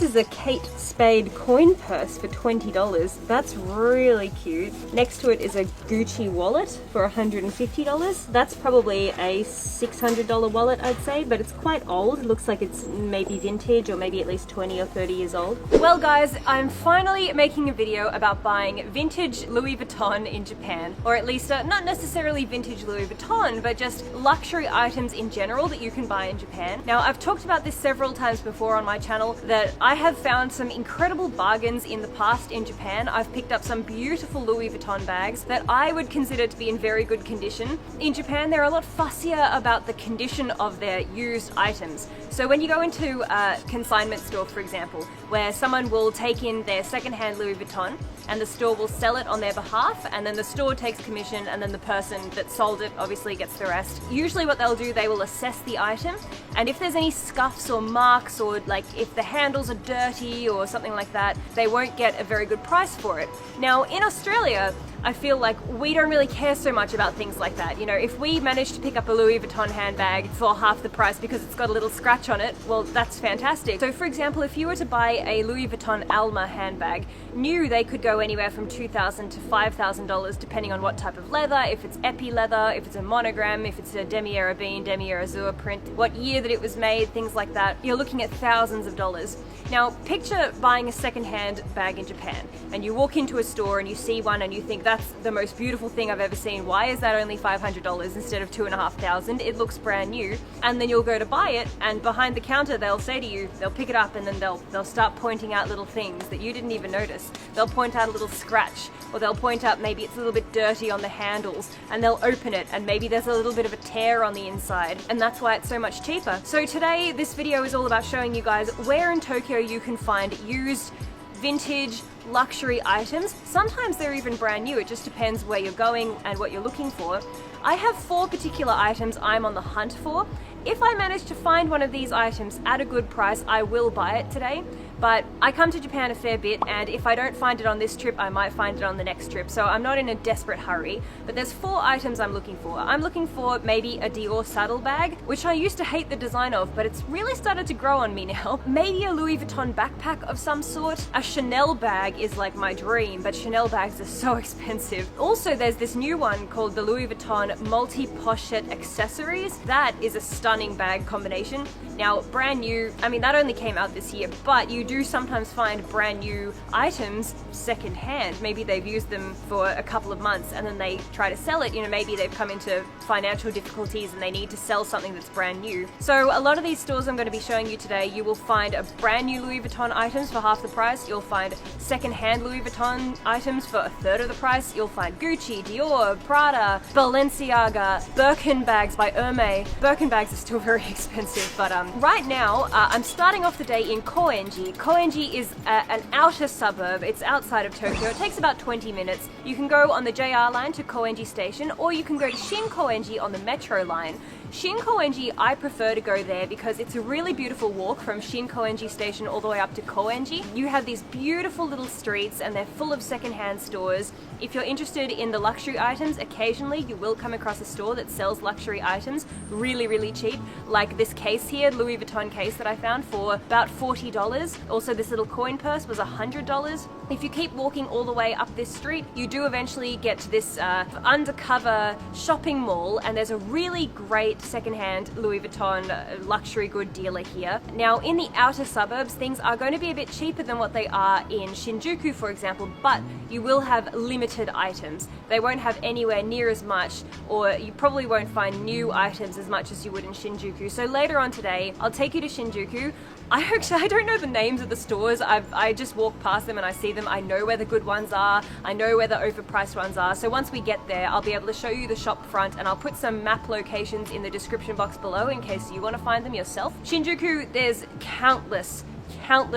is a Kate Spade coin purse for $20. That's really cute. Next to it is a Gucci wallet for $150. That's probably a $600 wallet, I'd say, but it's quite old. It looks like it's maybe vintage or maybe at least 20 or 30 years old. Well guys, I'm finally making a video about buying vintage Louis Vuitton in Japan, or at least not necessarily vintage Louis Vuitton, but just luxury items in general that you can buy in Japan. Now, I've talked about this several times before on my channel that I have found some incredible bargains in the past in Japan. I've picked up some beautiful Louis Vuitton bags that I would consider to be in very good condition. In Japan, they're a lot fussier about the condition of their used items. So when you go into a consignment store, for example, where someone will take in their secondhand Louis Vuitton and the store will sell it on their behalf, and then the store takes commission, and then the person that sold it obviously gets the rest. Usually what they'll do, they will assess the item, and if there's any scuffs or marks, or like if the handles are dirty or something like that, they won't get a very good price for it. Now in Australia, I feel like we don't really care so much about things like that. You know, if we manage to pick up a Louis Vuitton handbag for half the price because it's got a little scratch on it, well, that's fantastic. So for example, if you were to buy a Louis Vuitton Alma handbag, new, they could go anywhere from $2,000 to $5,000 depending on what type of leather, if it's epi leather, if it's a monogram, if it's a demi-arabine, demi-azur print, what year that it was made, things like that. You're looking at thousands of dollars. Now, picture buying a second-hand bag in Japan, and you walk into a store and you see one and you think, that's the most beautiful thing I've ever seen. Why is that only $500 instead of $2,500? It looks brand new. And then you'll go to buy it, and behind the counter they'll say to you, they'll pick it up and then they'll start pointing out little things that you didn't even notice. They'll point out a little scratch, or they'll point out maybe it's a little bit dirty on the handles, and they'll open it and maybe there's a little bit of a tear on the inside, and that's why it's so much cheaper. So today this video is all about showing you guys where in Tokyo you can find used, vintage, luxury items. Sometimes they're even brand new. It just depends where you're going and what you're looking for. I have 4 particular items I'm on the hunt for. If I manage to find one of these items at a good price, I will buy it today. But I come to Japan a fair bit, and if I don't find it on this trip, I might find it on the next trip. So I'm not in a desperate hurry, but there's 4 items I'm looking for. I'm looking for maybe a Dior saddlebag, which I used to hate the design of, but it's really started to grow on me now. Maybe a Louis Vuitton backpack of some sort. A Chanel bag is like my dream, but Chanel bags are so expensive. Also, there's this new one called the Louis Vuitton multi-pochette accessories. That is a stunning bag combination. Now, brand new, I mean, that only came out this year, but you do sometimes find brand new items secondhand. Maybe they've used them for a couple of months and then they try to sell it. You know, maybe they've come into financial difficulties and they need to sell something that's brand new. So a lot of these stores I'm going to be showing you today, you will find a brand new Louis Vuitton items for half the price. You'll find secondhand Louis Vuitton items for a third of the price. You'll find Gucci, Dior, Prada, Balenciaga, Birkin bags by Hermes. Birkin bags are still very expensive, but right now I'm starting off the day in Koenji. Koenji is an outer suburb. It's outside of Tokyo. It takes about 20 minutes. You can go on the JR line to Koenji station, or you can go to Shin Koenji on the metro line. Shin Koenji, I prefer to go there because it's a really beautiful walk from Shin Koenji station all the way up to Koenji. You have these beautiful little streets and they're full of secondhand stores. If you're interested in the luxury items, occasionally you will come across a store that sells luxury items really, really cheap. Like this case here, Louis Vuitton case that I found for about $40. Also, this little coin purse was $100. If you keep walking all the way up this street, you do eventually get to this undercover shopping mall, and there's a really great secondhand Louis Vuitton luxury good dealer here. Now, in the outer suburbs, things are going to be a bit cheaper than what they are in Shinjuku, for example, but you will have limited items. They won't have anywhere near as much, or you probably won't find new items as much as you would in Shinjuku. So later on today, I'll take you to Shinjuku. I don't know the names of the stores. I just walk past them and I see them. I know where the good ones are. I know where the overpriced ones are. So once we get there, I'll be able to show you the shop front, and I'll put some map locations in the description box below in case you want to find them yourself. Shinjuku, there's countless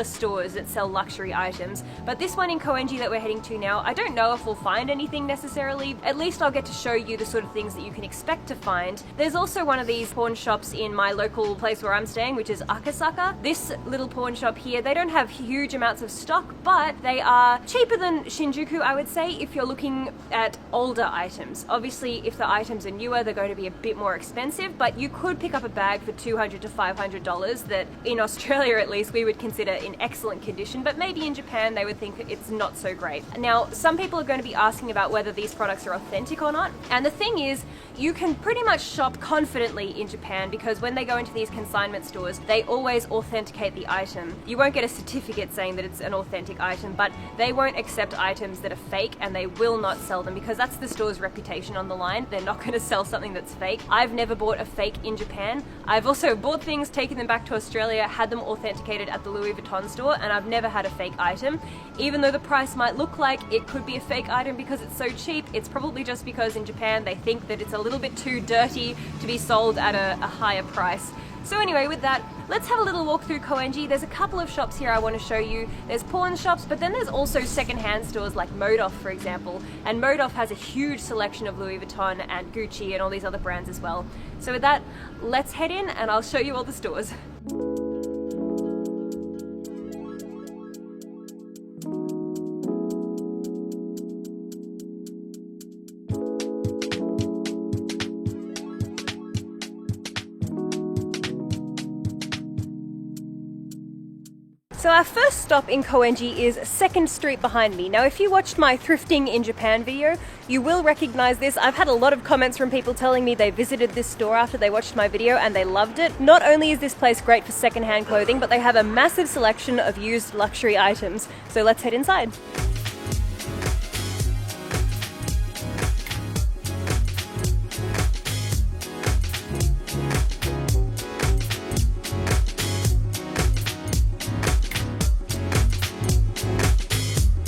stores that sell luxury items, but this one in Koenji that we're heading to now, I don't know if we'll find anything necessarily. At least I'll get to show you the sort of things that you can expect to find. There's also one of these pawn shops in my local place where I'm staying, which is Akasaka. This little pawn shop here, they don't have huge amounts of stock, but they are cheaper than Shinjuku, I would say, if you're looking at older items. Obviously, if the items are newer, they're going to be a bit more expensive, but you could pick up a bag for $200 to $500 that in Australia, at least, we would consider consider in excellent condition, but maybe in Japan they would think it's not so great. Now, some people are going to be asking about whether these products are authentic or not, and the thing is, you can pretty much shop confidently in Japan because when they go into these consignment stores, they always authenticate the item. You won't get a certificate saying that it's an authentic item, but they won't accept items that are fake, and they will not sell them because that's the store's reputation on the line. They're not going to sell something that's fake. I've never bought a fake in Japan. I've also bought things, taken them back to Australia, had them authenticated at the Loui Vuitton store, and I've never had a fake item. Even though the price might look like it could be a fake item because it's so cheap, it's probably just because in Japan they think that it's a little bit too dirty to be sold at a higher price. So anyway, with that, let's have a little walk through Koenji. There's a couple of shops here I want to show you. There's pawn shops, but then there's also second-hand stores like Modov, for example. And Modov has a huge selection of Loui Vuitton and Gucci and all these other brands as well. So with that, let's head in and I'll show you all the stores. So our first stop in Koenji is 2nd Street behind me. Now if you watched my thrifting in Japan video, you will recognize this. I've had a lot of comments from people telling me they visited this store after they watched my video and they loved it. Not only is this place great for secondhand clothing, but they have a massive selection of used luxury items. So let's head inside.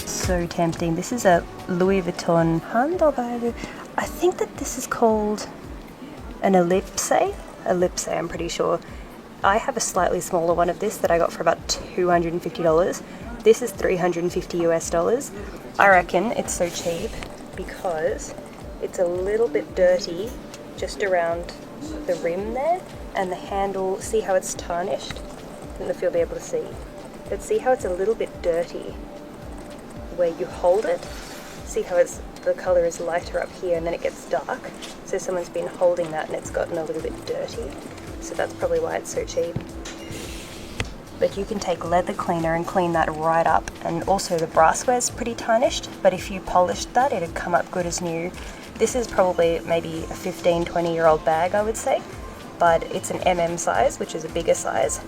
So tempting. This is a Loui Vuitton handbag. I think that this is called an ellipse. Ellipse, I'm pretty sure. I have a slightly smaller one of this that I got for about $250. This is $350 US. I reckon it's so cheap because it's a little bit dirty just around the rim there, and the handle, see how it's tarnished? I don't know if you'll be able to see. But see how it's a little bit dirty where you hold it. See how the colour is lighter up here and then it gets dark. So someone's been holding that and it's gotten a little bit dirty. So that's probably why it's so cheap. But you can take leather cleaner and clean that right up. And also the brassware is pretty tarnished, but if you polished that, it'd come up good as new. This is probably maybe a 15, 20-year-old bag, I would say. But it's an MM size, which is a bigger size.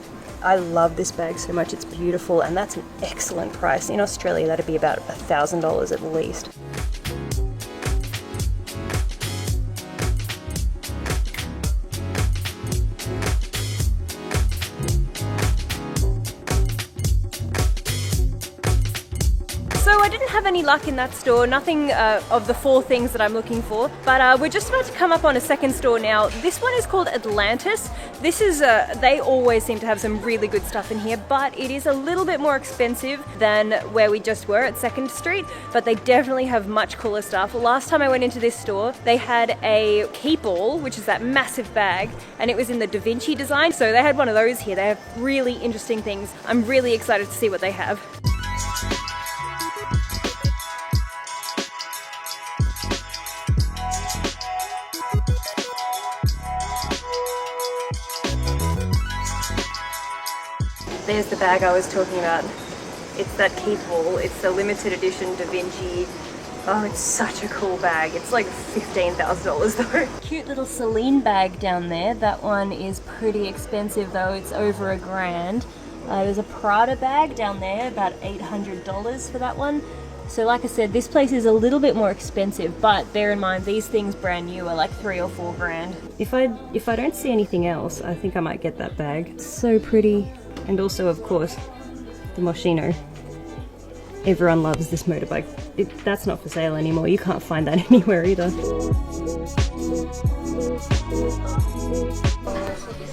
I love this bag so much, it's beautiful, and that's an excellent price. In Australia, that'd be about $1,000 at least. So I didn't have any luck in that store, nothing of the 4 things that I'm looking for, but we're just about to come up on a second store now. This one is called Atlantis. This is, they always seem to have some really good stuff in here, but it is a little bit more expensive than where we just were at 2nd Street, but they definitely have much cooler stuff. Last time I went into this store, they had a keep-all, which is that massive bag, and it was in the Da Vinci design, so they had one of those here. They have really interesting things. I'm really excited to see what they have. There's the bag I was talking about. It's that keep-all. It's the limited edition Da Vinci. Oh, it's such a cool bag. It's like $15,000 though. Cute little Celine bag down there. That one is pretty expensive though. It's over $1,000. There's a Prada bag down there, about $800 for that one. So like I said, this place is a little bit more expensive, but bear in mind these things brand new are like $3 or $4 grand. If I don't see anything else, I think I might get that bag. It's so pretty. And also, of course, the Moschino. Everyone loves this motorbike. That's not for sale anymore. You can't find that anywhere either.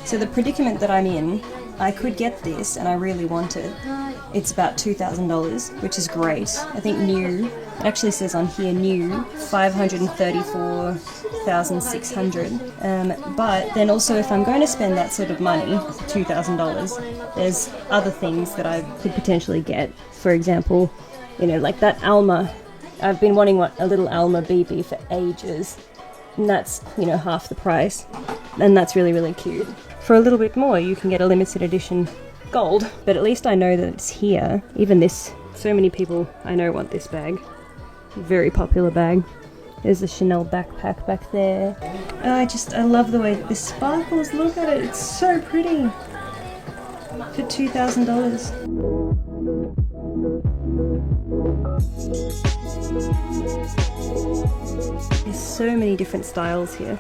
So the predicament that I'm in, I could get this and I really want it. It's about $2,000, which is great. I think new, it actually says on here new, 534,600. But then also if I'm going to spend that sort of money, $2,000, there's other things that I could potentially get. For example, you know, like that Alma. I've been wanting a little Alma BB for ages. And that's, you know, half the price. And that's really, really cute. For a little bit more, you can get a limited edition gold. But at least I know that it's here. Even this, so many people I know want this bag. Very popular bag. There's a Chanel backpack back there. I love the way this sparkles. Look at it, it's so pretty. For $2,000. There's so many different styles here.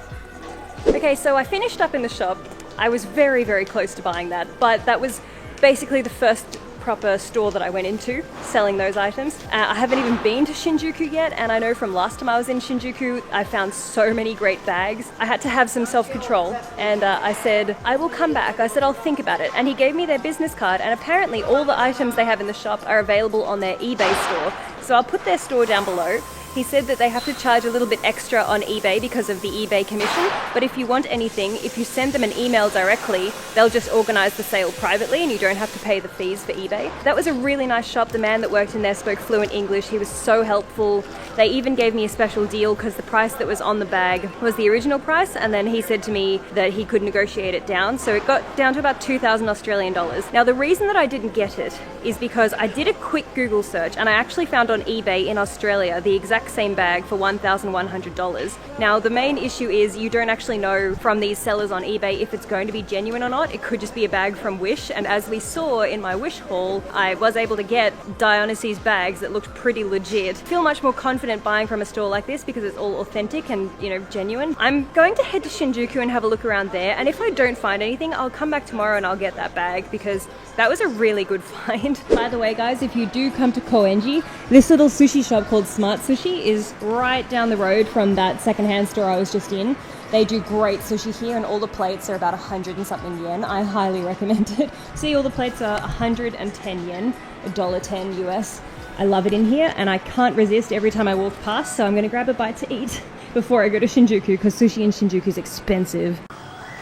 Okay, so I finished up in the shop. I was very, very close to buying that, but that was basically the first proper store that I went into selling those items. I haven't even been to Shinjuku yet, and I know from last time I was in Shinjuku I found so many great bags. I had to have some self-control, and I said I will come back. I said I'll think about it, and he gave me their business card, and apparently all the items they have in the shop are available on their eBay store, so I'll put their store down below. He said that they have to charge a little bit extra on eBay because of the eBay commission, but if you want anything, if you send them an email directly, they'll just organize the sale privately and you don't have to pay the fees for eBay. That was a really nice shop. The man that worked in there spoke fluent English. He was so helpful. They even gave me a special deal because the price that was on the bag was the original price, and then he said to me that he could negotiate it down, so it got down to about 2,000 Australian dollars. Now the reason that I didn't get it is because I did a quick Google search and I actually found on eBay in Australia the exact same bag for $1,100. Now the main issue is you don't actually know from these sellers on eBay if it's going to be genuine or not. It could just be a bag from Wish, and as we saw in my Wish haul, I was able to get Dionysus bags that looked pretty legit. I feel much more confident buying from a store like this because it's all authentic and, you know, genuine. I'm going to head to Shinjuku and have a look around there, and if I don't find anything, I'll come back tomorrow and I'll get that bag because that was a really good find. By the way guys, if you do come to Koenji, this little sushi shop called Smart Sushi is right down the road from that secondhand store I was just in. They do great sushi here, and all the plates are about 100 and something yen. I highly recommend it. See, all the plates are 110 yen, $1.10 US. I love it in here, and I can't resist every time I walk past, so I'm gonna grab a bite to eat before I go to Shinjuku, because sushi in Shinjuku is expensive.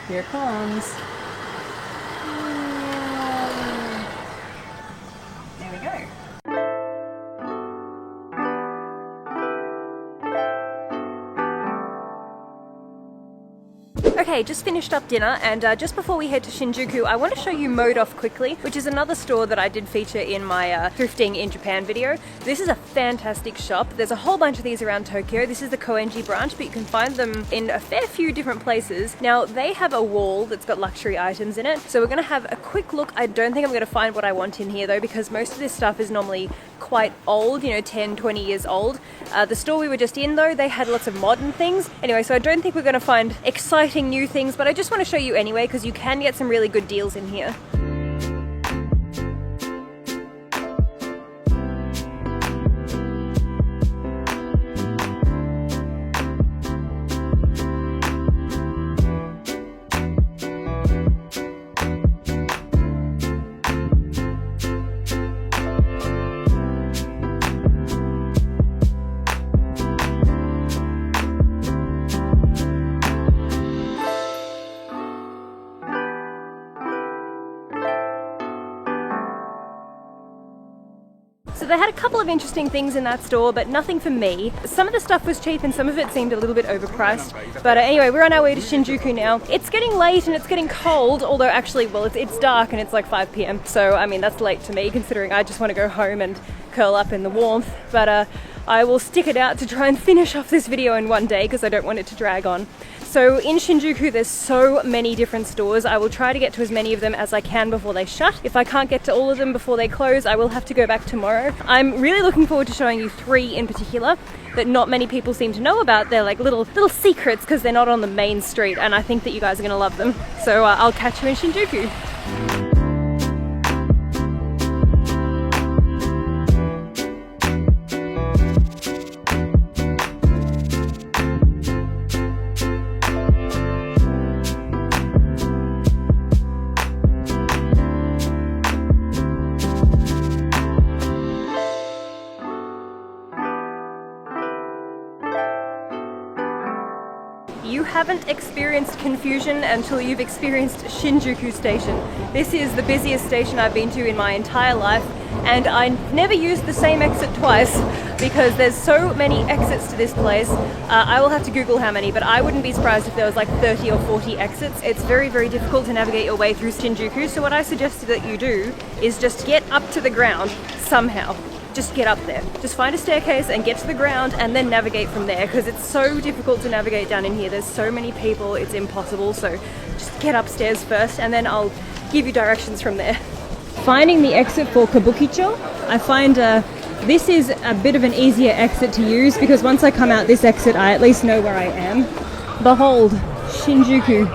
Here it comes. There we go. Okay, just finished up dinner, and just before we head to Shinjuku, I want to show you Mode Off quickly, which is another store that I did feature in my thrifting in Japan video. This is a fantastic shop. There's a whole bunch of these around Tokyo. This is the Koenji branch, but you can find them in a fair few different places. Now, they have a wall that's got luxury items in it, so we're going to have a quick look. I don't think I'm going to find what I want in here though, because most of this stuff is normally quite old, you know, 10, 20 years old. The store we were just in though, they had lots of modern things. Anyway, so I don't think we're going to find exciting new things, but I just want to show you anyway because you can get some really good deals in here. So they had a couple of interesting things in that store, but nothing for me. Some of the stuff was cheap and some of it seemed a little bit overpriced. But anyway, we're on our way to Shinjuku now. It's getting late and it's getting cold, although actually, well, it's dark and it's like 5 p.m. So, I mean, that's late to me considering I just want to go home and curl up in the warmth. But I will stick it out to try and finish off this video in one day because I don't want it to drag on. So in Shinjuku, there's so many different stores. I will try to get to as many of them as I can before they shut. If I can't get to all of them before they close, I will have to go back tomorrow. I'm really looking forward to showing you 3 in particular that not many people seem to know about. They're like little secrets because they're not on the main street, and I think that you guys are gonna love them. So I'll catch you in Shinjuku. You have haven't experienced confusion until you've experienced Shinjuku Station. This is the busiest station I've been to in my entire life, and I never used the same exit twice because there's so many exits to this place. I will have to Google how many, but I wouldn't be surprised if there was like 30 or 40 exits. It's very, very difficult to navigate your way through Shinjuku, so what I suggested that you do is just get up to the ground somehow. Just get up there. Just find a staircase and get to the ground and then navigate from there, because it's so difficult to navigate down in here. There's so many people, it's impossible. So just get upstairs first and then I'll give you directions from there. Finding the exit for Kabukicho, I find this is a bit of an easier exit to use because once I come out this exit, I at least know where I am. Behold, Shinjuku.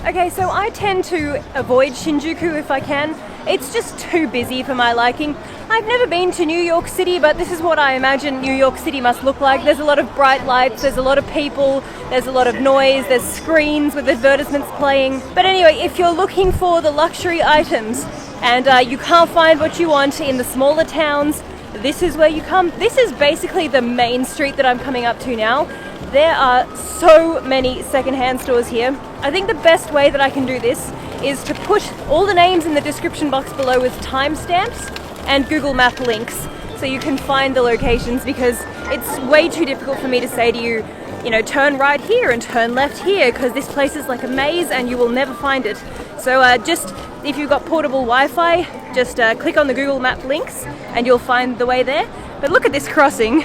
Okay, so I tend to avoid Shinjuku if I can. It's just too busy for my liking. I've never been to New York City, but this is what I imagine New York City must look like. There's a lot of bright lights, there's a lot of people, there's a lot of noise, there's screens with advertisements playing. But anyway, if you're looking for the luxury items and you can't find what you want in the smaller towns, this is where you come. This is basically the main street that I'm coming up to now. There are so many secondhand stores here. I think the best way that I can do this is to put all the names in the description box below with timestamps and Google Map links so you can find the locations, because it's way too difficult for me to say to you, you know, turn right here and turn left here, because this place is like a maze and you will never find it. So just, if you've got portable Wi-Fi, just click on the Google Map links and you'll find the way there. But look at this crossing.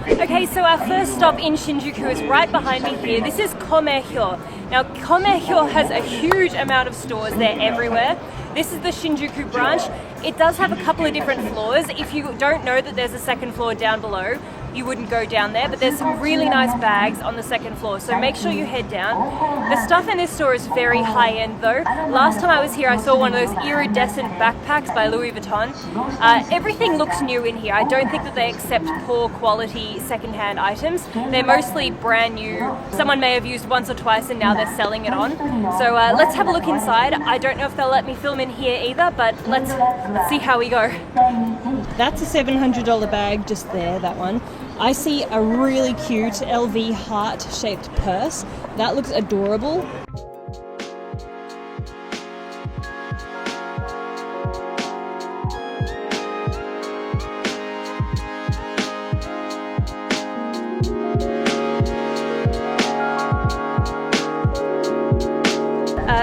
Okay, so our first stop in Shinjuku is right behind me here. This is Komehyo. Now, Komehyo has a huge amount of stores. They're everywhere. This is the Shinjuku branch. It does have a couple of different floors. If you don't know that there's a second floor down below, you wouldn't go down there, but there's some really nice bags on the second floor, so make sure you head down. The stuff in this store is very high-end though. Last time I was here I saw one of those iridescent backpacks by Loui Vuitton. Everything looks new in here. I don't think that they accept poor quality second-hand items. They're mostly brand new. Someone may have used once or twice and now they're selling it on. So let's have a look inside. I don't know if they'll let me film in here either, but let's see how we go. That's a $700 bag just there, that one. I see a really cute LV heart-shaped purse. That looks adorable.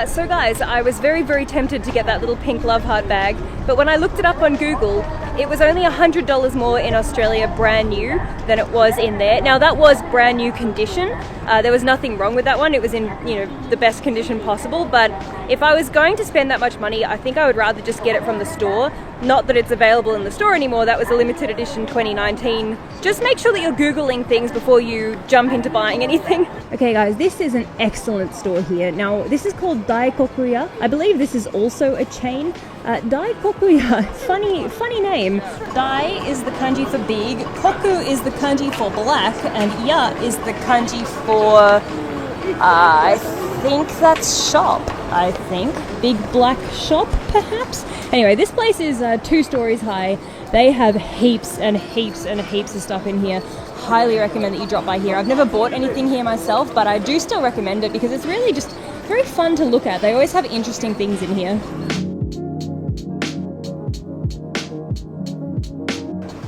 So guys, I was very, very tempted to get that little pink love heart bag, but when I looked it up on Google, it was only $100 more in Australia brand new than it was in there. Now that was brand new condition. There was nothing wrong with that one. It was in, you know, the best condition possible, but if I was going to spend that much money, I think I would rather just get it from the store. Not that it's available in the store anymore. That was a limited edition 2019. Just make sure that you're Googling things before you jump into buying anything. Okay guys, this is an excellent store here. Now this is called Daikokuya. I believe this is also a chain. Daikokuya, funny name. Dai is the kanji for big, koku is the kanji for black, and ya is the kanji for, I think that's shop. I think. Big black shop, perhaps? Anyway, this place is 2 stories high. They have heaps and heaps and heaps of stuff in here. Highly recommend that you drop by here. I've never bought anything here myself, but I do still recommend it because it's really just very fun to look at. They always have interesting things in here.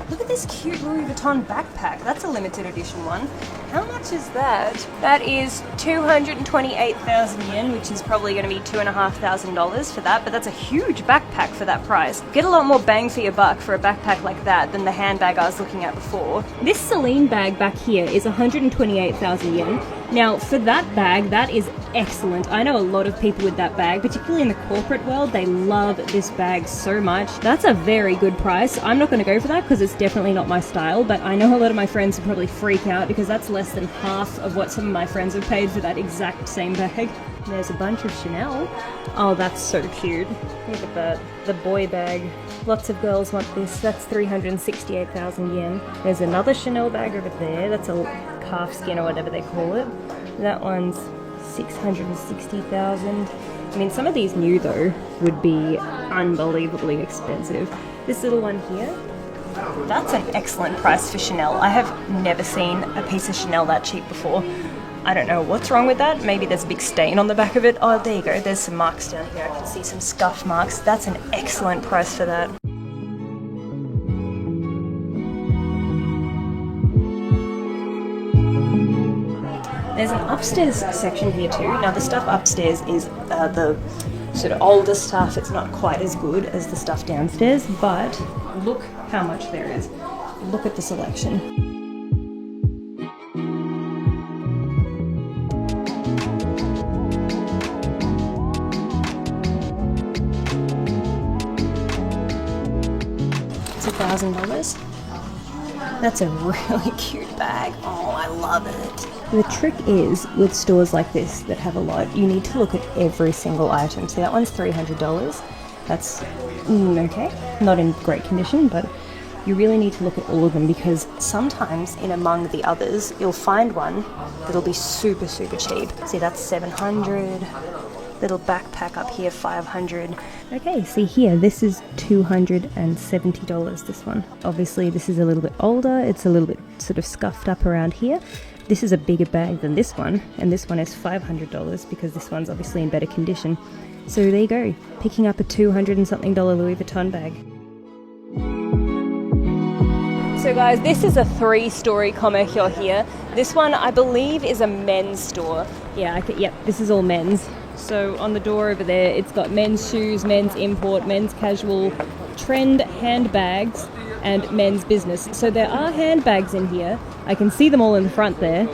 Look at this cute Loui Vuitton backpack. That's a limited edition one. How much is that? That is 228,000 yen, which is probably going to be $2,500 for that, but that's a huge backpack for that price. Get a lot more bang for your buck for a backpack like that than the handbag I was looking at before. This Celine bag back here is 128,000 yen. Now, for that bag, that is excellent. I know a lot of people with that bag, particularly in the corporate world, they love this bag so much. That's a very good price. I'm not going to go for that because it's definitely not my style, but I know a lot of my friends would probably freak out because that's less than half of what some of my friends have paid for that exact same bag. There's a bunch of Chanel. Oh, that's so cute. Look at that. The boy bag. Lots of girls want this. That's 368,000 yen. There's another Chanel bag over there. That's a calfskin or whatever they call it. That one's 660,000. I mean, some of these new though would be unbelievably expensive. This little one here, That's an excellent price for Chanel. I have never seen a piece of Chanel that cheap before. I don't know what's wrong with that. Maybe there's a big stain on the back of it. Oh, there you go. There's some marks down here. I can see some scuff marks. That's an excellent price for that. There's an upstairs section here too. Now the stuff upstairs is the sort of older stuff. It's not quite as good as the stuff downstairs, but look how much there is. Look at the selection. It's $1,000. That's a really cute bag. Oh, I love it. The trick is, with stores like this that have a lot, you need to look at every single item. So that one's $300. That's okay, not in great condition, but you really need to look at all of them, because sometimes in among the others, you'll find one that'll be super, super cheap. See, that's $700. Little backpack up here, $500. Okay, see here, this is $270, this one. Obviously, this is a little bit older. It's a little bit sort of scuffed up around here. This is a bigger bag than this one, and this one is $500 because this one's obviously in better condition. So there you go, picking up a $200 and something Louis Vuitton bag. So guys, this is a 3-story commercial here. This one, I believe, is a men's store. Yeah, yep, this is all men's. So on the door over there, it's got men's shoes, men's import, men's casual, trend handbags, and men's business. So there are handbags in here. I can see them all in the front there.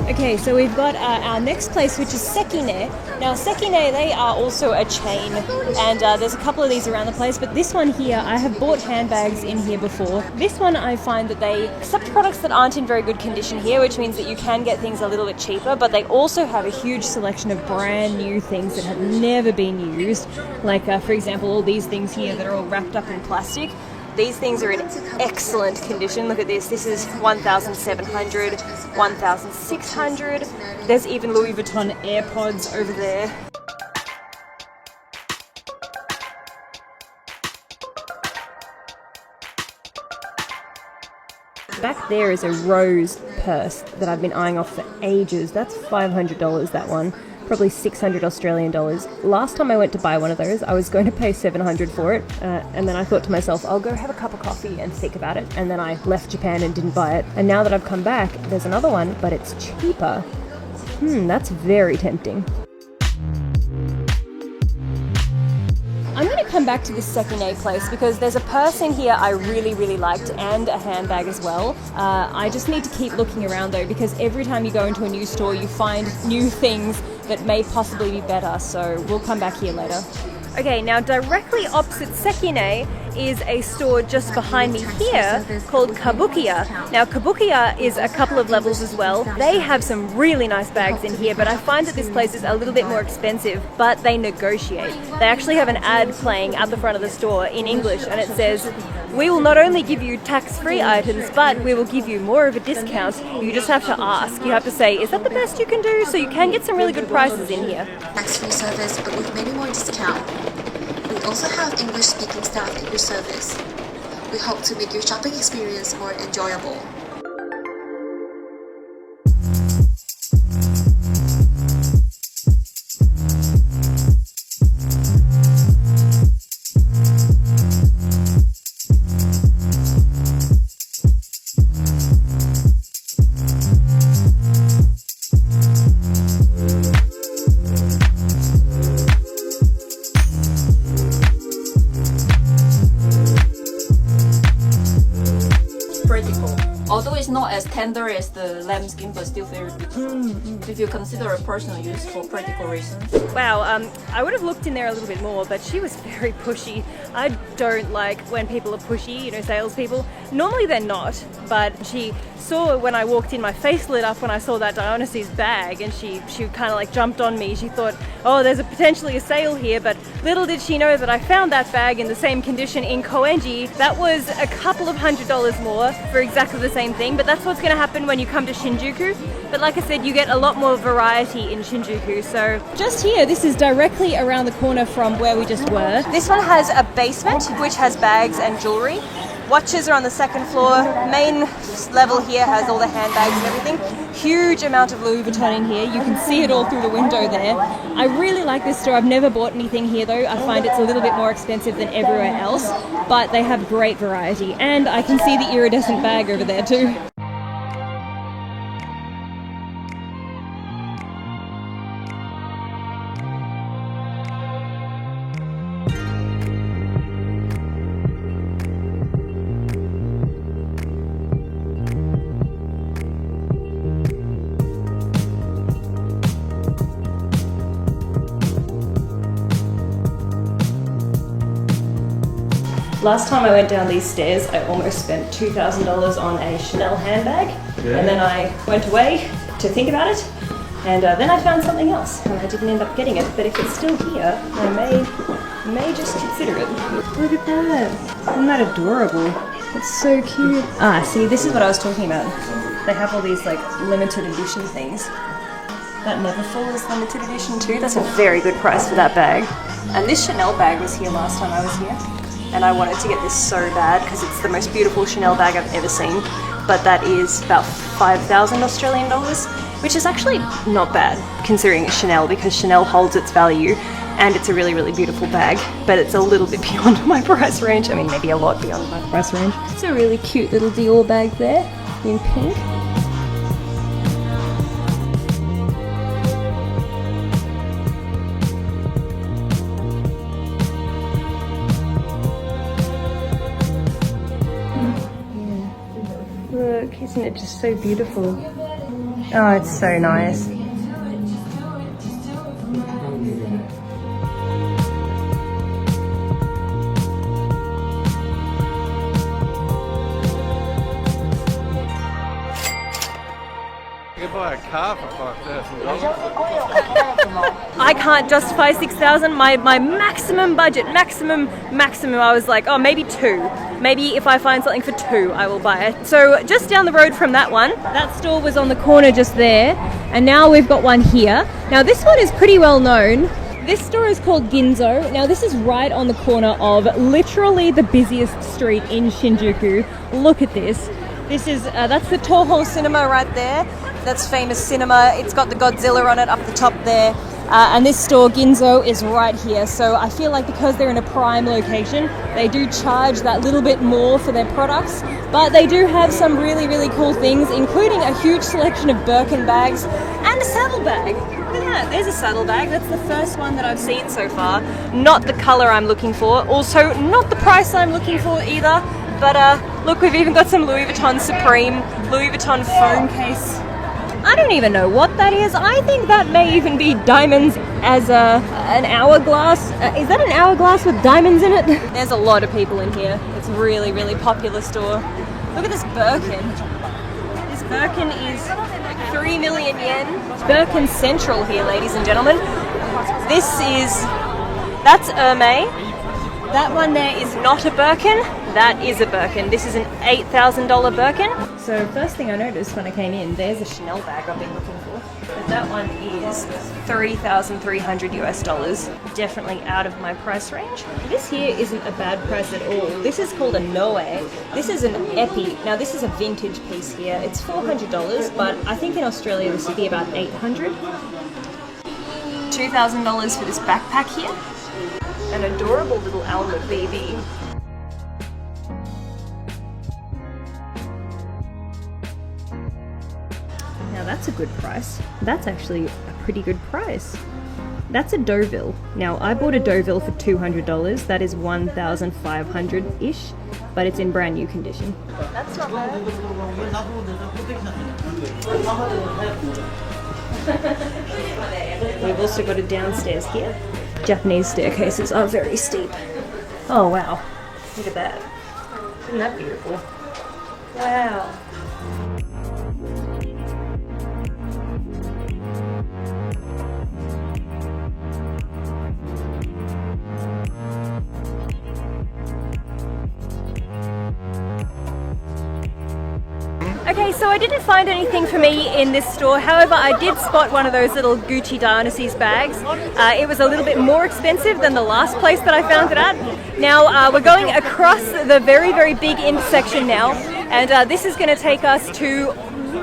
Okay, so we've got our next place, which is Sekine. Now Sekine, they are also a chain, and there's a couple of these around the place, but this one here, I have bought handbags in here before. This one, I find that they accept products that aren't in very good condition here, which means that you can get things a little bit cheaper, but they also have a huge selection of brand new things that have never been used. Like, for example, all these things here that are all wrapped up in plastic. These things are in excellent condition. Look at this. This is $1,700, $1,600. There's even Louis Vuitton AirPods over there. Back there is a rose purse that I've been eyeing off for ages. That's $500, that one. Probably 600 Australian dollars. Last time I went to buy one of those, I was going to pay 700 for it, and then I thought to myself, I'll go have a cup of coffee and think about it, and then I left Japan and didn't buy it. And now that I've come back, there's another one, but it's cheaper. That's very tempting. I'm going to come back to this Sekine place because there's a purse in here I really, really liked, and a handbag as well. I just need to keep looking around though, because every time you go into a new store you find new things that may possibly be better, so we'll come back here later. Okay, now directly opposite Sekine is a store just behind me here called Kabukiya. Now Kabukiya is a couple of levels as well. They have some really nice bags in here, but I find that this place is a little bit more expensive, but they negotiate. They actually have an ad playing at the front of the store in English, and it says, "We will not only give you tax-free items, but we will give you more of a discount. You just have to ask. You have to say, is that the best you can do?" So you can get some really good prices in here. Tax-free service, but with many more discounts. We also have English-speaking staff in your service. We hope to make your shopping experience more enjoyable. Although it's not as tender as the lambskin, but still very beautiful. If you consider a personal use for practical reasons. Wow, I would have looked in there a little bit more, but she was very pushy. I don't like when people are pushy, you know, salespeople. Normally they're not, but she saw when I walked in, my face lit up when I saw that Dionysus bag, and she kind of like jumped on me. She thought, oh, there's potentially a sale here, but Little did she know that I found that bag in the same condition in Koenji. That was a couple of $100 more for exactly the same thing, but that's what's going to happen when you come to Shinjuku. But like I said, you get a lot more variety in Shinjuku. So just here, this is directly around the corner from where we just were. This one has a basement which has bags and jewelry. Watches are on the second floor. Main level here has all the handbags and everything. Huge amount of Louis Vuitton in here. You can see it all through the window there. I really like this store. I've never bought anything here though. I find it's a little bit more expensive than everywhere else, but they have great variety. And I can see the iridescent bag over there too. Last time I went down these stairs, I almost spent $2,000 on a Chanel handbag, and then I went away to think about it, and then I found something else, and I didn't end up getting it. But if it's still here, I may just consider it. Look at that! Isn't that adorable? It's so cute. Ah, see, this is what I was talking about. They have all these like limited edition things. That Neverfull is limited edition too. That's a very good price for that bag. And this Chanel bag was here last time I was here. And I wanted to get this so bad because it's the most beautiful Chanel bag I've ever seen. But that is about 5,000 Australian dollars, which is actually not bad considering it's Chanel, because Chanel holds its value and it's a really, really beautiful bag, but it's a little bit beyond my price range. I mean, maybe a lot beyond my price range. It's a really cute little Dior bag there in pink. Look, isn't it just so beautiful? Oh, it's so nice. You could buy a car for $5,000. I can't justify 6,000. My maximum budget, maximum, I was like, oh, maybe 2. Maybe if I find something for 2, I will buy it. So just down the road from that one, that store was on the corner just there, and now we've got one here. Now this one is pretty well known. This store is called Ginzo. Now this is right on the corner of literally the busiest street in Shinjuku. Look at this. This is, that's the Toho Cinema right there. That's famous cinema. It's got the Godzilla on it up the top there. And this store, Ginzo, is right here. So I feel like because they're in a prime location, they do charge that little bit more for their products. But they do have some really, really cool things, including a huge selection of Birkin bags and a saddlebag. Look at that, there's a saddlebag. That's the first one that I've seen so far. Not the color I'm looking for. Also, not the price I'm looking for either. But look, we've even got some Louis Vuitton Supreme, Louis Vuitton phone case. I don't even know what that is. I think that may even be diamonds as an hourglass. Is that an hourglass with diamonds in it? There's a lot of people in here. It's a really, really popular store. Look at this Birkin. This Birkin is 3 million yen. It's Birkin Central here, ladies and gentlemen. That's Hermès. That one there is not a Birkin. That is a Birkin. This is an $8,000 Birkin. So first thing I noticed when I came in, there's a Chanel bag I've been looking for. But that one is $3,300 US. Definitely out of my price range. This here isn't a bad price at all. This is called a Noe. This is an Epi. Now this is a vintage piece here. It's $400, but I think in Australia this would be about $800. $2,000 for this backpack here. An adorable little Alma BB. Now that's a good price. That's actually a pretty good price. That's a Deauville. Now I bought a Deauville for $200. That is $1,500-ish, but it's in brand new condition. That's not bad. We've also got a downstairs here. Japanese staircases are very steep. Oh wow, look at that. Isn't that beautiful? Wow. Okay, so I didn't find anything for me in this store. However, I did spot one of those little Gucci Dynasties bags. It was a little bit more expensive than the last place that I found it at. Now, we're going across the very, very big intersection now, and this is going to take us to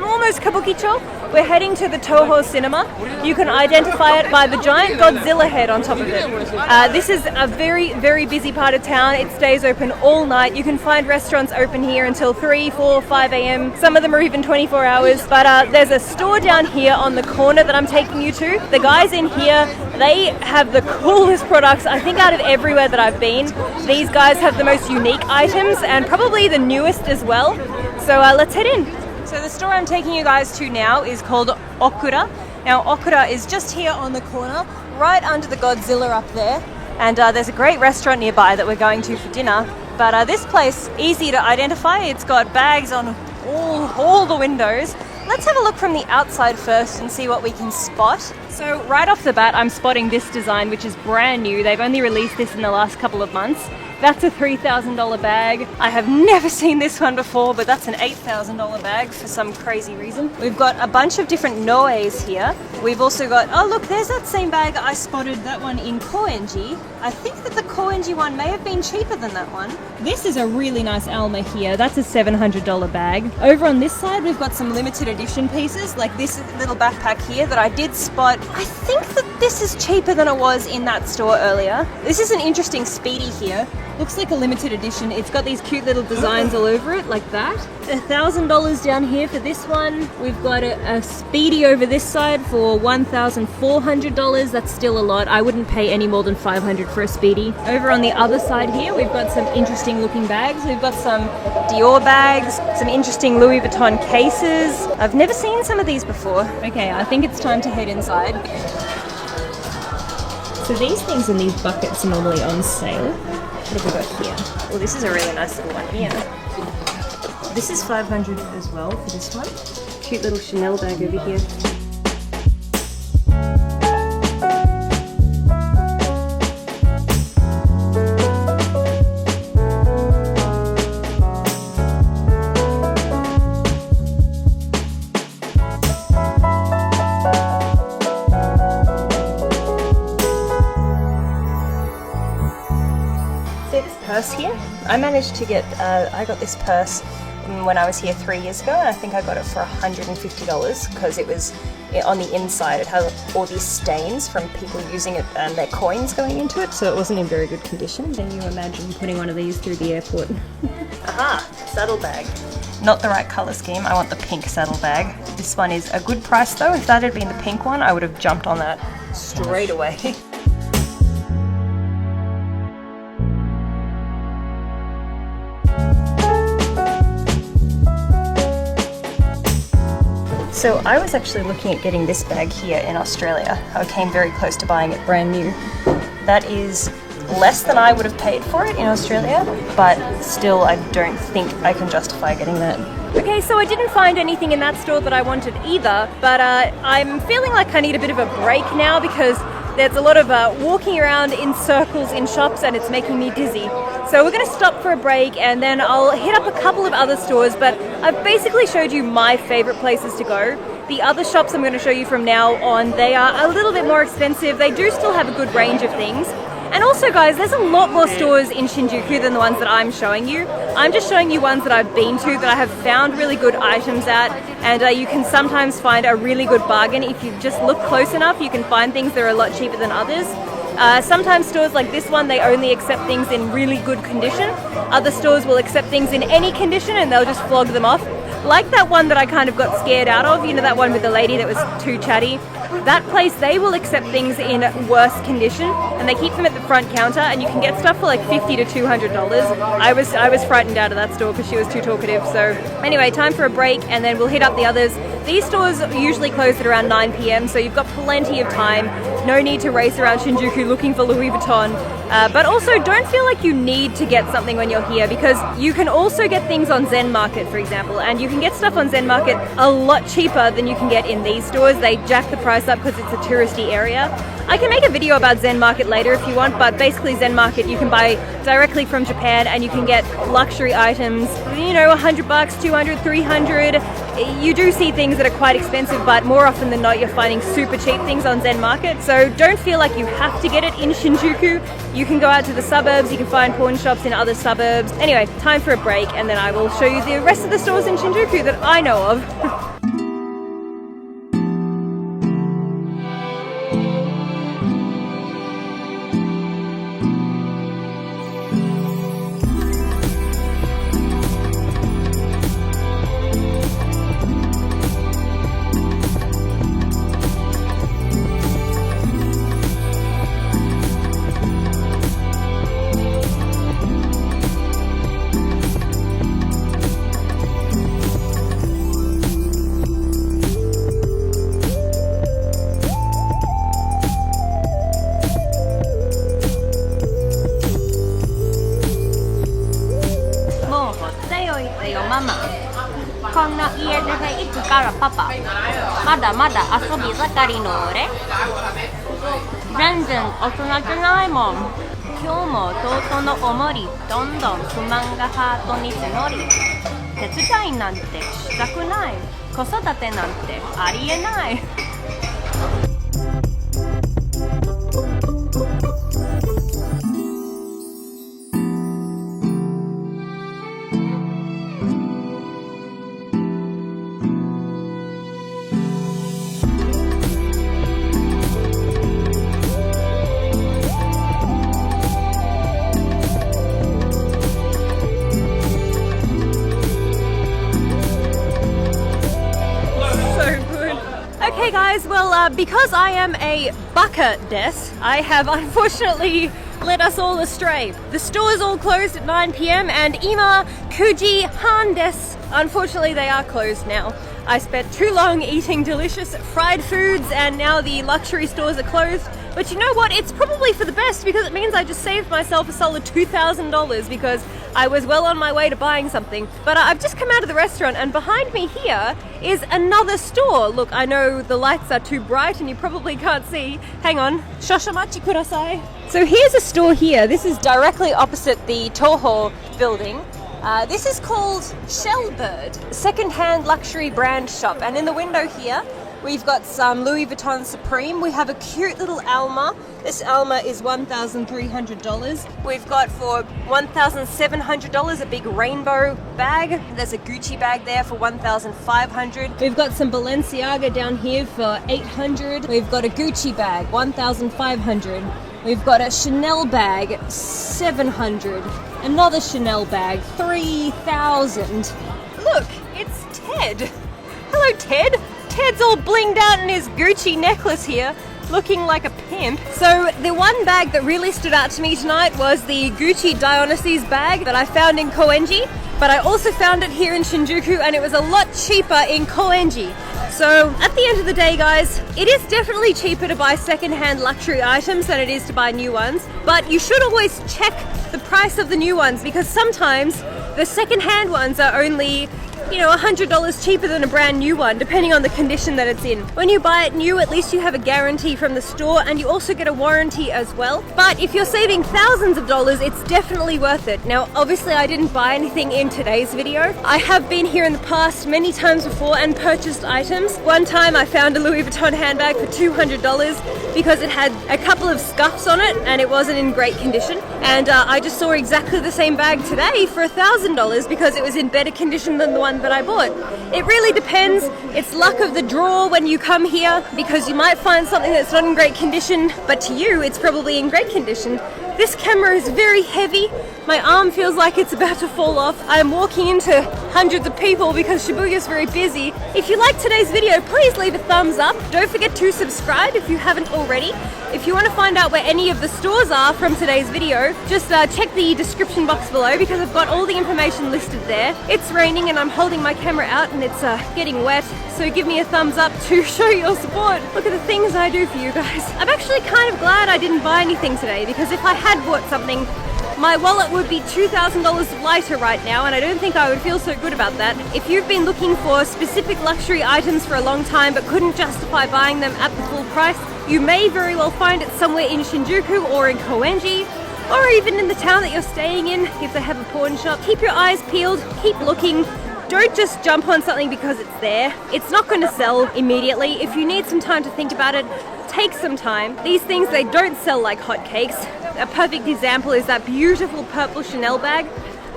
almost Kabukicho. We're heading to the Toho Cinema. You can identify it by the giant Godzilla head on top of it. This is a very, very busy part of town. It stays open all night. You can find restaurants open here until 3, 4, 5 a.m. Some of them are even 24 hours. But there's a store down here on the corner that I'm taking you to. The guys in here, they have the coolest products, I think, out of everywhere that I've been. These guys have the most unique items and probably the newest as well. So let's head in. So the store I'm taking you guys to now is called Okura. Now Okura is just here on the corner, right under the Godzilla up there. And there's a great restaurant nearby that we're going to for dinner. But this place, easy to identify. It's got bags on all the windows. Let's have a look from the outside first and see what we can spot. So right off the bat, I'm spotting this design, which is brand new. They've only released this in the last couple of months. That's a $3,000 bag. I have never seen this one before, but that's an $8,000 bag for some crazy reason. We've got a bunch of different Noes here. We've also got, oh look, there's that same bag I spotted, that one in Koenji. I think that the Koenji one may have been cheaper than that one. This is a really nice Alma here. That's a $700 bag. Over on this side, we've got some limited edition pieces, like this little backpack here that I did spot. I think that this is cheaper than it was in that store earlier. This is an interesting Speedy here. Looks like a limited edition. It's got these cute little designs all over it, like that. $1,000 down here for this one. We've got a Speedy over this side for $1,400. That's still a lot. I wouldn't pay any more than $500 for a Speedy. Over on the other side here, we've got some interesting looking bags. We've got some Dior bags, some interesting Loui Vuitton cases. I've never seen some of these before. Okay, I think it's time to head inside. So these things in these buckets are normally on sale. What have we got here? Well, this is a really nice little one here. This is $500 as well for this one. Cute little Chanel bag over here. Purse here. I managed to get, I got this purse when I was here 3 years ago, and I think I got it for $150 because it was on the inside. It had all these stains from people using it and their coins going into it, so it wasn't in very good condition. Can you imagine putting one of these through the airport? Aha, saddlebag. Not the right color scheme. I want the pink saddlebag. This one is a good price though. If that had been the pink one, I would have jumped on that straight away. So I was actually looking at getting this bag here in Australia. I came very close to buying it brand new. That is less than I would have paid for it in Australia, but still I don't think I can justify getting that. Okay, so I didn't find anything in that store that I wanted either, but I'm feeling like I need a bit of a break now because there's a lot of walking around in circles in shops and it's making me dizzy. So we're going to stop for a break and then I'll hit up a couple of other stores, but I've basically showed you my favorite places to go. The other shops I'm going to show you from now on, they are a little bit more expensive. They do still have a good range of things. And also guys, there's a lot more stores in Shinjuku than the ones that I'm showing you. I'm just showing you ones that I've been to that I have found really good items at, and you can sometimes find a really good bargain. If you just look close enough, you can find things that are a lot cheaper than others. Sometimes stores like this one, they only accept things in really good condition. Other stores will accept things in any condition and they'll just flog them off. Like that one that I kind of got scared out of, you know, that one with the lady that was too chatty. That place, they will accept things in worse condition and they keep them at the front counter and you can get stuff for like $50 to $200. I was frightened out of that store because she was too talkative. So anyway, time for a break and then we'll hit up the others. These stores usually close at around 9 p.m. so you've got plenty of time. No need to race around Shinjuku looking for Loui Vuitton. But also don't feel like you need to get something when you're here, because you can also get things on Zen Market, for example, and you can get stuff on Zen Market a lot cheaper than you can get in these stores. They jack the price up because it's a touristy area. I can make a video about Zen Market later if you want, but basically Zen Market you can buy directly from Japan and you can get luxury items, you know, $100, $200, $300. You do see things that are quite expensive, but more often than not you're finding super cheap things on Zen Market. So don't feel like you have to get it in Shinjuku. You can go out to the suburbs, you can find pawn shops in other suburbs. Anyway, time for a break and then I will show you the rest of the stores in Shinjuku that I know of. Okay guys, well because I am a baka desu, I have unfortunately led us all astray. The stores all closed at 9 p.m. and ima kuji han desu. Unfortunately they are closed now. I spent too long eating delicious fried foods and now the luxury stores are closed. But you know what? It's probably for the best because it means I just saved myself a solid $2,000 because I was well on my way to buying something. But I've just come out of the restaurant and behind me here is another store. Look, I know the lights are too bright and you probably can't see. Hang on. Shoshamachi kudasai. So here's a store here. This is directly opposite the Toho building. This is called Shellbird, second-hand luxury brand shop. And in the window here, we've got some Loui Vuitton Supreme. We have a cute little Alma. This Alma is $1,300. We've got for $1,700 a big rainbow bag. There's a Gucci bag there for $1,500. We've got some Balenciaga down here for $800. We've got a Gucci bag, $1,500. We've got a Chanel bag, $700. Another Chanel bag, $3,000. Look, it's Ted. Hello, Ted. Ted's all blinged out in his Gucci necklace here, looking like a pimp. So the one bag that really stood out to me tonight was the Gucci Dionysus bag that I found in Koenji, but I also found it here in Shinjuku and it was a lot cheaper in Koenji. So at the end of the day, guys, it is definitely cheaper to buy second-hand luxury items than it is to buy new ones, but you should always check the price of the new ones because sometimes the second-hand ones are only, you know, $100 cheaper than a brand new one, depending on the condition that it's in. When you buy it new, at least you have a guarantee from the store and you also get a warranty as well. But if you're saving thousands of dollars, it's definitely worth it. Now, obviously I didn't buy anything in today's video. I have been here in the past many times before and purchased items. One time I found a Loui Vuitton handbag for $200 because it had a couple of scuffs on it and it wasn't in great condition. And I just saw exactly the same bag today for $1,000 because it was in better condition than the one that I bought. It really depends. It's luck of the draw when you come here because you might find something that's not in great condition, but to you it's probably in great condition. This camera is very heavy. My arm feels like it's about to fall off. I'm walking into hundreds of people because Shibuya is very busy. If you liked today's video, please leave a thumbs up. Don't forget to subscribe if you haven't already. If you want to find out where any of the stores are from today's video, just check the description box below because I've got all the information listed there. It's raining and I'm holding my camera out and it's getting wet, so give me a thumbs up to show your support. Look at the things I do for you guys. I'm actually kind of glad I didn't buy anything today because if I had had bought something, my wallet would be $2,000 lighter right now, and I don't think I would feel so good about that. If you've been looking for specific luxury items for a long time but couldn't justify buying them at the full price, you may very well find it somewhere in Shinjuku or in Koenji, or even in the town that you're staying in if they have a pawn shop. Keep your eyes peeled, keep looking. Don't just jump on something because it's there. It's not going to sell immediately. If you need some time to think about it, take some time. These things, they don't sell like hotcakes. A perfect example is that beautiful purple Chanel bag.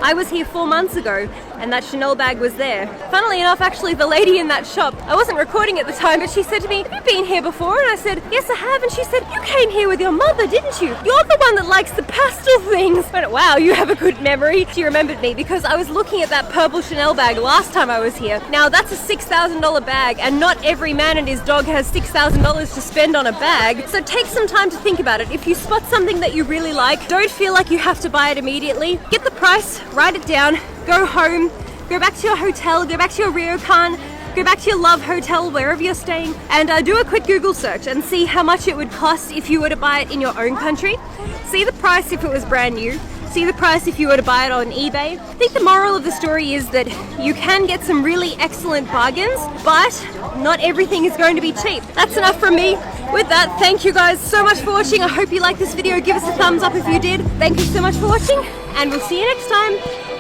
I was here 4 months ago and that Chanel bag was there. Funnily enough, actually, the lady in that shop, I wasn't recording at the time, but she said to me, "Have you been here before?" And I said, "Yes, I have." And she said, "You came here with your mother, didn't you? You're the one that likes the pastel things." I went, "Wow, you have a good memory." She remembered me because I was looking at that purple Chanel bag last time I was here. Now, that's a $6,000 bag, and not every man and his dog has $6,000 to spend on a bag. So take some time to think about it. If you spot something that you really like, don't feel like you have to buy it immediately. Get the price, write it down, go home, go back to your hotel, go back to your ryokan, go back to your love hotel, wherever you're staying, and do a quick Google search and see how much it would cost if you were to buy it in your own country. See the price if it was brand new. See the price if you were to buy it on eBay. I think the moral of the story is that you can get some really excellent bargains, but not everything is going to be cheap. That's enough from me. With that, thank you guys so much for watching. I hope you liked this video. Give us a thumbs up if you did. Thank you so much for watching, and we'll see you next time.